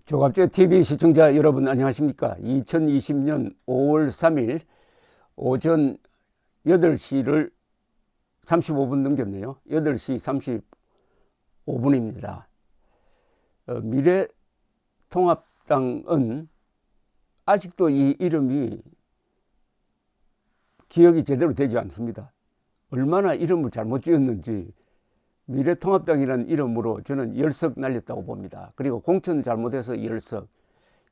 조갑제 TV 시청자 여러분 안녕하십니까? 2020년 5월 3일 오전 8시를 35분 넘겼네요. 8시 35분입니다. 미래통합당은 아직도 이 이름이 기억이 제대로 되지 않습니다. 얼마나 이름을 잘못 지었는지 미래통합당이라는 이름으로 저는 10석 날렸다고 봅니다. 그리고 공천 잘못해서 10석,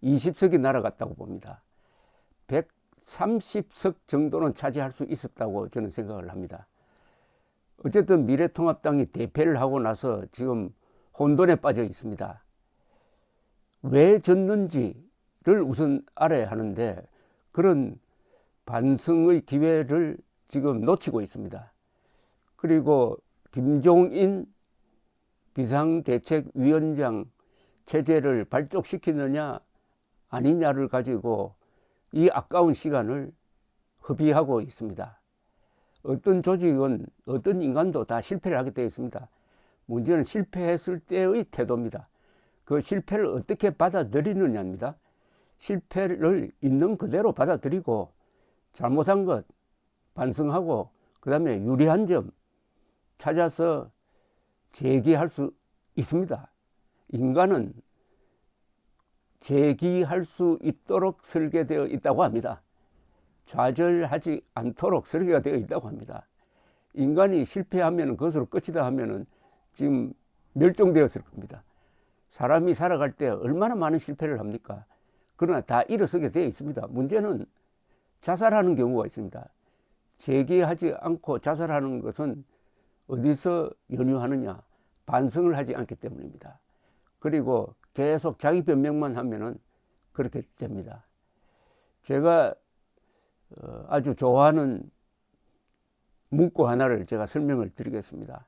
20석이 날아갔다고 봅니다. 130석 정도는 차지할 수 있었다고 저는 생각을 합니다. 어쨌든 미래통합당이 대패를 하고 나서 지금 혼돈에 빠져 있습니다. 왜 졌는지를 우선 알아야 하는데 그런 반성의 기회를 지금 놓치고 있습니다. 그리고 김종인 비상대책위원장 체제를 발족시키느냐 아니냐를 가지고 이 아까운 시간을 허비하고 있습니다. 어떤 조직은 어떤 인간도 다 실패를 하게 되어 있습니다. 문제는 실패했을 때의 태도입니다. 그 실패를 어떻게 받아들이느냐입니다. 실패를 있는 그대로 받아들이고 잘못한 것 반성하고 그 다음에 유리한 점 찾아서 재기할 수 있습니다. 인간은 재기할 수 있도록 설계되어 있다고 합니다. 좌절하지 않도록 설계가 되어 있다고 합니다. 인간이 실패하면 그것으로 끝이다 하면은 지금 멸종되었을 겁니다. 사람이 살아갈 때 얼마나 많은 실패를 합니까? 그러나 다 일어서게 되어 있습니다. 문제는 자살하는 경우가 있습니다. 재기하지 않고 자살하는 것은 어디서 연유하느냐? 반성을 하지 않기 때문입니다. 그리고 계속 자기 변명만 하면은 그렇게 됩니다. 제가 아주 좋아하는 문구 하나를 제가 설명을 드리겠습니다.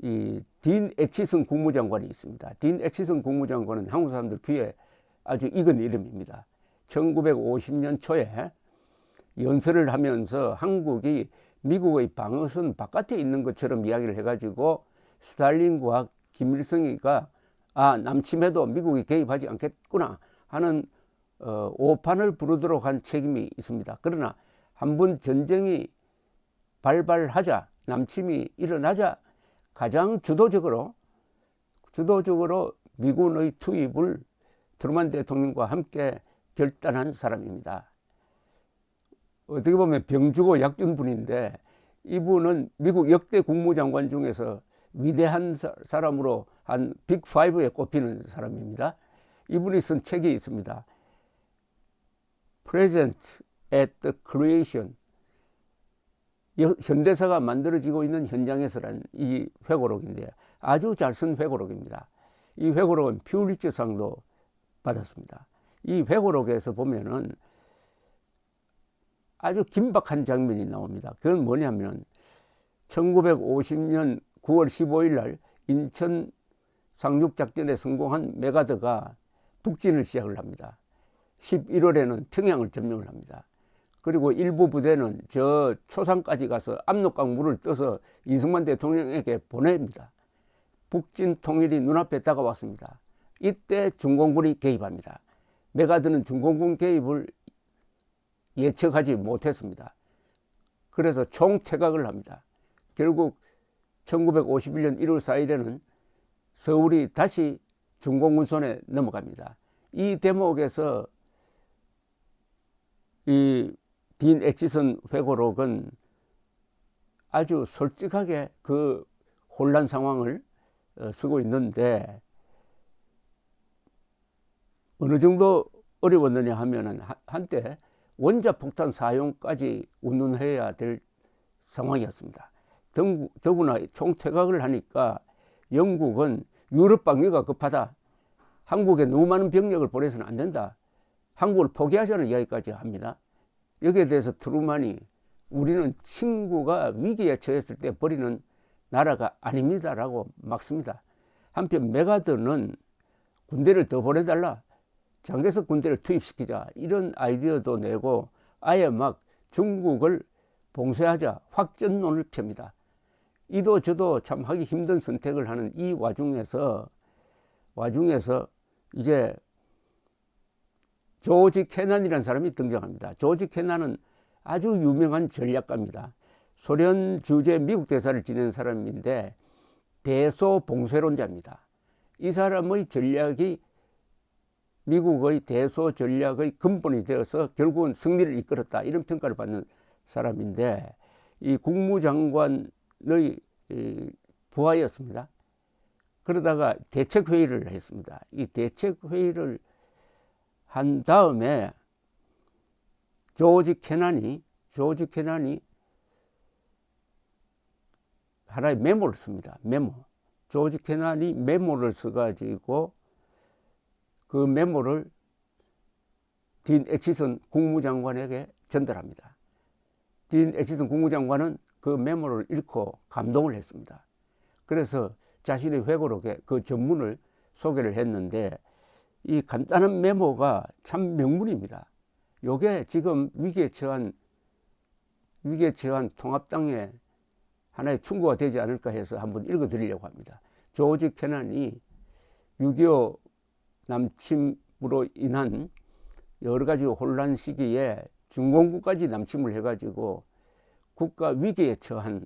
이 딘 애치슨 국무장관이 있습니다. 딘 애치슨 국무장관은 한국 사람들 귀에 아주 익은 이름입니다. 1950년 초에 연설을 하면서 한국이 미국의 방어선 바깥에 있는 것처럼 이야기를 해가지고 스탈린과 김일성이가 남침해도 미국이 개입하지 않겠구나 하는 오판을 부르도록 한 책임이 있습니다. 그러나 한번 전쟁이 발발하자 남침이 일어나자 가장 주도적으로 미군의 투입을 트루만 대통령과 함께 결단한 사람입니다. 어떻게 보면 병주고 약준 분인데 이분은 미국 역대 국무장관 중에서 위대한 사람으로 한 빅5에 꼽히는 사람입니다. 이분이 쓴 책이 있습니다. Present at the Creation, 현대사가 만들어지고 있는 현장에서란 이 회고록인데 아주 잘 쓴 회고록입니다. 이 회고록은 퓰리처상도 받았습니다. 이 회고록에서 보면은 아주 긴박한 장면이 나옵니다. 그건 뭐냐면 1950년 9월 15일 날 인천 상륙작전에 성공한 메가드가 북진을 시작을 합니다. 11월에는 평양을 점령을 합니다. 그리고 일부 부대는 저 초산까지 가서 압록강 물을 떠서 이승만 대통령에게 보냅니다. 북진 통일이 눈앞에 다가왔습니다. 이때 중공군이 개입합니다. 메가드는 중공군 개입을 예측하지 못했습니다. 그래서 총퇴각을 합니다. 결국 1951년 1월 4일에는 서울이 다시 중공군 손에 넘어갑니다. 이 대목에서 이 딘 애치슨 회고록은 아주 솔직하게 그 혼란 상황을 쓰고 있는데 어느 정도 어려웠느냐 하면은 한때 원자폭탄 사용까지 운운해야 될 상황이었습니다. 더구나 총퇴각을 하니까 영국은 유럽 방위가 급하다. 한국에 너무 많은 병력을 보내서는 안 된다. 한국을 포기하자는 이야기까지 합니다. 여기에 대해서 트루만이 우리는 친구가 위기에 처했을 때 버리는 나라가 아닙니다라고 막습니다. 한편 메가드는 군대를 더 보내달라. 장개석 군대를 투입시키자 이런 아이디어도 내고 아예 막 중국을 봉쇄하자 확전론을 펴니다. 이도 저도 참 하기 힘든 선택을 하는 이 와중에서 이제 조지 캐넌이라는 사람이 등장합니다. 조지 캐넌은 아주 유명한 전략가입니다. 소련 주재 미국 대사를 지낸 사람인데 대소봉쇄론자입니다. 이 사람의 전략이 미국의 대소 전략의 근본이 되어서 결국은 승리를 이끌었다, 이런 평가를 받는 사람인데, 이 국무장관의 부하였습니다. 그러다가 대책회의를 했습니다. 이 대책회의를 한 다음에 조지 캐넌이 하나의 메모를 씁니다. 조지 캐넌이 메모를 써가지고 그 메모를 딘 애치슨 국무장관에게 전달합니다. 딘 애치슨 국무장관은 그 메모를 읽고 감동을 했습니다. 그래서 자신의 회고록에 그 전문을 소개를 했는데, 이 간단한 메모가 참 명문입니다. 요게 지금 위기에 처한 통합당의 하나의 충고가 되지 않을까 해서 한번 읽어 드리려고 합니다. 조지 캐넌이 6.25 남침으로 인한 여러 가지 혼란 시기에 중공군까지 남침을 해가지고 국가 위기에 처한,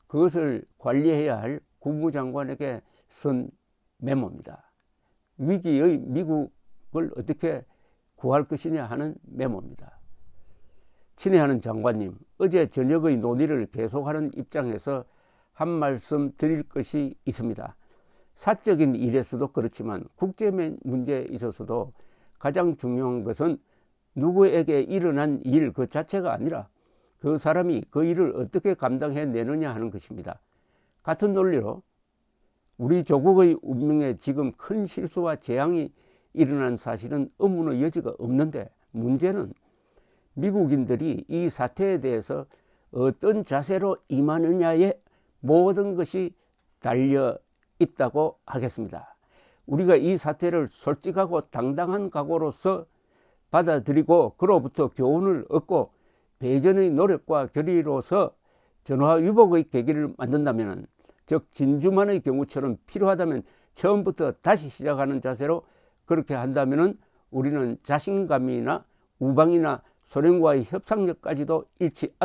그것을 관리해야 할 국무장관에게 쓴 메모입니다. 위기의 미국을 어떻게 구할 것이냐 하는 메모입니다. 친애하는 장관님, 어제 저녁의 논의를 계속하는 입장에서 한 말씀 드릴 것이 있습니다. 사적인 일에서도 그렇지만 국제 문제에 있어서도 가장 중요한 것은 누구에게 일어난 일 그 자체가 아니라 그 사람이 그 일을 어떻게 감당해내느냐 하는 것입니다. 같은 논리로 우리 조국의 운명에 지금 큰 실수와 재앙이 일어난 사실은 의문의 여지가 없는데, 문제는 미국인들이 이 사태에 대해서 어떤 자세로 임하느냐에 모든 것이 달려 있다고 하겠습니다. 우리가 이 사태를 솔직하고 당당한 각오로서 받아들이고 그로부터 교훈을 얻고 배전의 노력과 결의로서 전화위복의 계기를 만든다면, 즉 진주만의 경우처럼 필요하다면 처음부터 다시 시작하는 자세로 그렇게 한다면 우리는 자신감이나 우방이나 소련과의 협상력까지도 잃지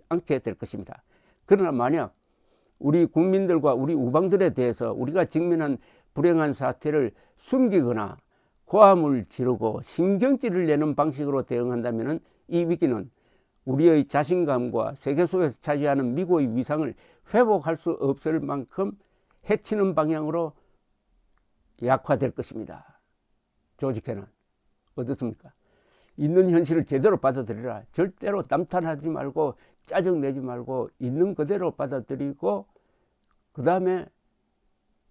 않게 될 것입니다. 그러나 만약 우리 국민들과 우리 우방들에 대해서 우리가 직면한 불행한 사태를 숨기거나 고함을 지르고 신경질을 내는 방식으로 대응한다면 이 위기는 우리의 자신감과 세계 속에서 차지하는 미국의 위상을 회복할 수 없을 만큼 해치는 방향으로 약화될 것입니다. 조지 캐넌, 어떻습니까? 있는 현실을 제대로 받아들이라. 절대로 남탓하지 말고 짜증내지 말고 있는 그대로 받아들이고 그 다음에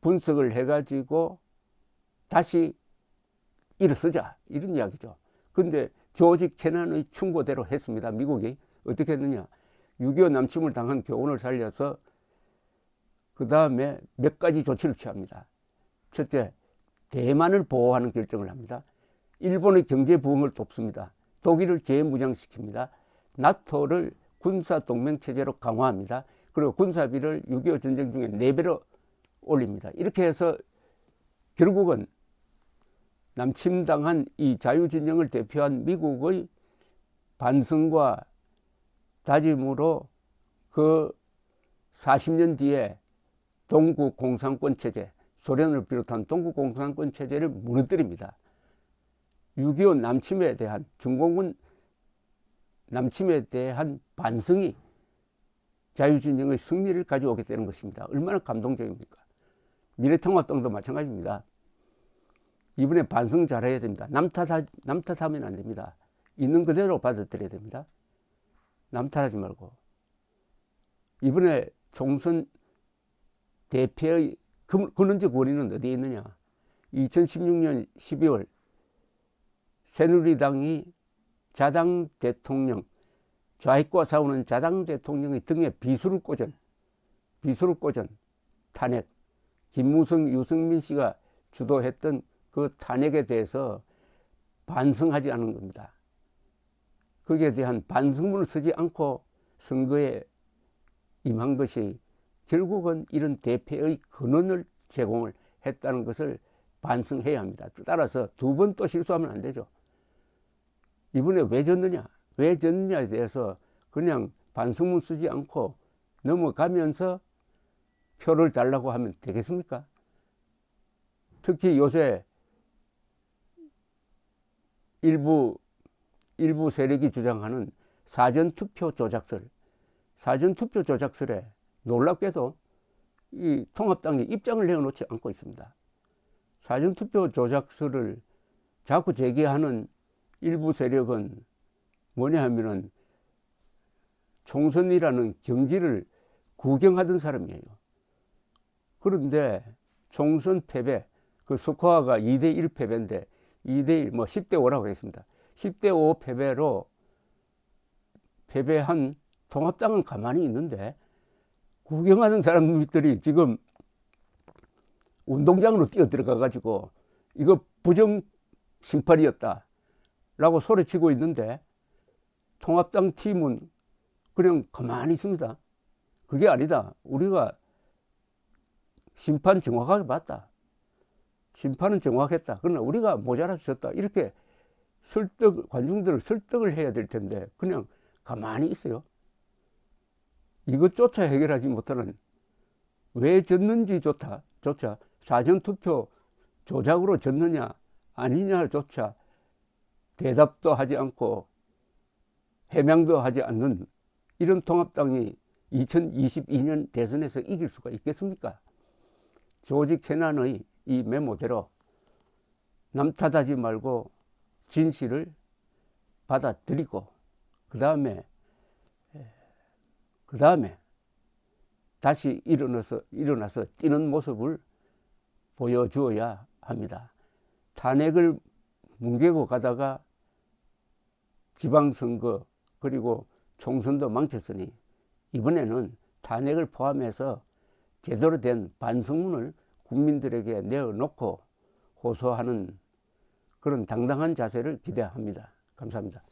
분석을 해가지고 다시 일어서자, 이런 이야기죠. 근데 조지 캐넌의 충고대로 했습니다. 미국이 어떻게 했느냐, 6.25 남침을 당한 교훈을 살려서 그 다음에 몇 가지 조치를 취합니다. 첫째, 대만을 보호하는 결정을 합니다. 일본의 경제 부흥을 돕습니다. 독일을 재무장시킵니다. 나토를 군사동맹체제로 강화합니다. 그리고 군사비를 6.25 전쟁 중에 4배로 올립니다. 이렇게 해서 결국은 남침당한 이 자유진영을 대표한 미국의 반성과 다짐으로 그 40년 뒤에 동구 공산권 체제, 소련을 비롯한 동구 공산권 체제를 무너뜨립니다. 6.25 남침에 대한, 중공군 남침에 대한 반성이 자유진영의 승리를 가져오게 되는 것입니다. 얼마나 감동적입니까? 미래통합당도 마찬가지입니다. 이번에 반성 잘해야 됩니다. 남탓하면 안 됩니다. 있는 그대로 받아들여야 됩니다. 남탓하지 말고. 이번에 총선 대패의 근원적 원인은 어디에 있느냐? 2016년 12월 새누리당이 자당 대통령, 좌익과 싸우는 자당 대통령의 등에 비수를 꽂은 탄핵, 김무성, 유승민 씨가 주도했던 그 탄핵에 대해서 반성하지 않은 겁니다. 거기에 대한 반성문을 쓰지 않고 선거에 임한 것이 결국은 이런 대패의 근원을 제공을 했다는 것을 반성해야 합니다. 따라서 두 번 또 실수하면 안 되죠. 이번에 왜 졌느냐, 왜 졌느냐에 대해서 그냥 반성문 쓰지 않고 넘어가면서 표를 달라고 하면 되겠습니까? 특히 요새 일부 세력이 주장하는 사전투표 조작설에 놀랍게도 이 통합당이 입장을 내어놓지 않고 있습니다. 사전투표 조작설을 자꾸 제기하는 일부 세력은 뭐냐 하면은 총선이라는 경기를 구경하던 사람이에요. 그런데 총선 패배, 그 스코어가 2대1 패배인데 2대1, 뭐 10대5라고 했습니다. 10대5 패배로 패배한 통합당은 가만히 있는데 구경하는 사람들이 지금 운동장으로 뛰어들어가 가지고 이거 부정 심판이었다 라고 소리치고 있는데 통합당 팀은 그냥 가만히 있습니다. 그게 아니다. 우리가 심판 정확하게 봤다. 심판은 정확했다. 그러나 우리가 모자라서 졌다. 이렇게 관중들을 설득을 해야 될 텐데 그냥 가만히 있어요. 이것조차 해결하지 못하는, 왜 졌는지조차 사전투표 조작으로 졌느냐 아니냐조차 대답도 하지 않고 해명도 하지 않는 이런 통합당이 2022년 대선에서 이길 수가 있겠습니까? 조지 캐넌의 이 메모대로 남 탓하지 말고 진실을 받아들이고 그 다음에 다시 일어나서 뛰는 모습을 보여주어야 합니다. 탄핵을 뭉개고 가다가 지방선거 그리고 총선도 망쳤으니 이번에는 탄핵을 포함해서 제대로 된 반성문을 국민들에게 내어놓고 호소하는 그런 당당한 자세를 기대합니다. 감사합니다.